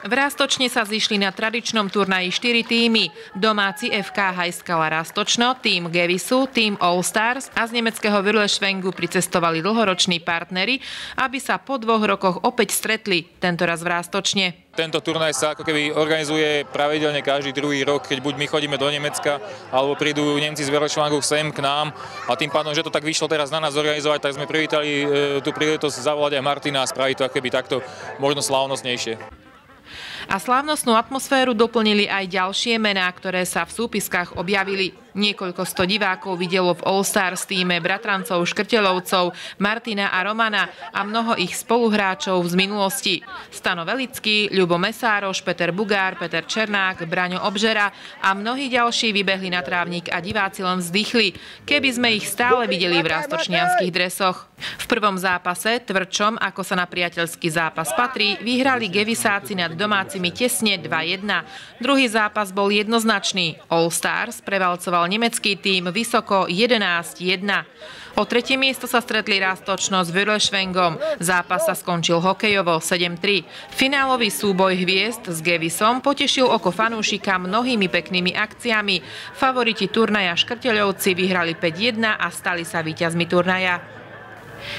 V Roztočne sa zišli na tradičnom turnaji 4 týmy. Domáci FK Hajskala Roztočno, tým Gevisu, tým All Stars a z nemeckého Wirleschwengu pricestovali dlhoroční partneri, aby sa po 2 rokoch opäť stretli, tentoraz v Roztočne. Tento turnaj sa ako keby organizuje pravidelne každý druhý rok, keď buď my chodíme do Nemecka, alebo prídu Nemci z Wirleschwengu sem k nám. A tým pádom, že to tak vyšlo teraz na nás zorganizovať, tak sme privítali tú príležitosť zavolať aj Martina a spraviť to ako keby takto možno slávnostnejšie. A slávnostnú atmosféru doplnili aj ďalšie mená, ktoré sa v súpiskách objavili. Niekoľko sto divákov videlo v All Stars týme bratrancov Škrteľovcov, Martina a Romana a mnoho ich spoluhráčov z minulosti. Stano Velický, Ľubo Mesároš, Peter Bugár, Peter Černák, Braňo Obžera a mnohí ďalší vybehli na trávnik a diváci len vzdychli, keby sme ich stále videli v roztočnianskych dresoch. V prvom zápase, tvrdšom ako sa na priateľský zápas patrí, vyhrali Gevisáci nad domácimi tesne 2-1. Druhý zápas bol jednoznačný. All Stars prevalcoval nemecký tím vysoko 11-1. O tretie miesto sa stretli Roztočno s Wirleschwengom. Zápas sa skončil hokejovo 7-3. Finálový súboj hviezd s Gevisom potešil oko fanúšika mnohými peknými akciami. Favoriti turnaja Škrteľovci vyhrali 5-1 a stali sa víťazmi turnaja.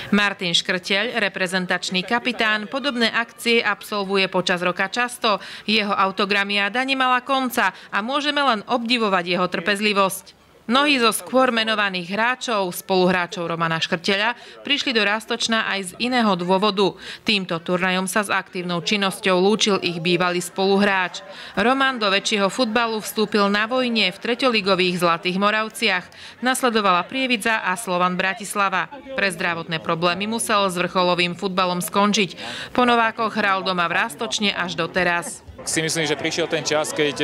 Martin Škrteľ, reprezentačný kapitán, podobné akcie absolvuje počas roka často. Jeho autogramiáda nemala konca a môžeme len obdivovať jeho trpezlivosť. Mnohí zo skôr menovaných hráčov, spoluhráčov Romana Škrteľa, prišli do Roztočna aj z iného dôvodu. Týmto turnajom sa s aktívnou činnosťou lúčil ich bývalý spoluhráč. Roman do väčšieho futbalu vstúpil na vojne v treťoligových Zlatých Moravciach. Nasledovala Prievidza a Slovan Bratislava. Pre zdravotné problémy musel s vrcholovým futbalom skončiť. Po novákoch hral doma v Roztočne až doteraz. Si myslím, že prišiel ten čas, keď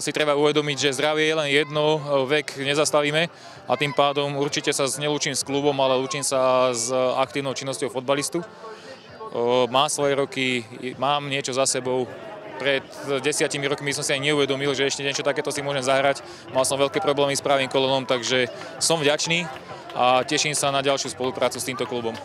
si treba uvedomiť, že zdravie je len jedno, vek nezastavíme a tým pádom určite sa nelúčim s klubom, ale lúčim sa s aktívnou činnosťou fotbalistu. Mám svoje roky, mám niečo za sebou. Pred 10 rokmi som si aj neuvedomil, že ešte niečo takéto si môžem zahrať. Mal som veľké problémy s pravým kolonom, takže som vďačný a teším sa na ďalšiu spoluprácu s týmto klubom.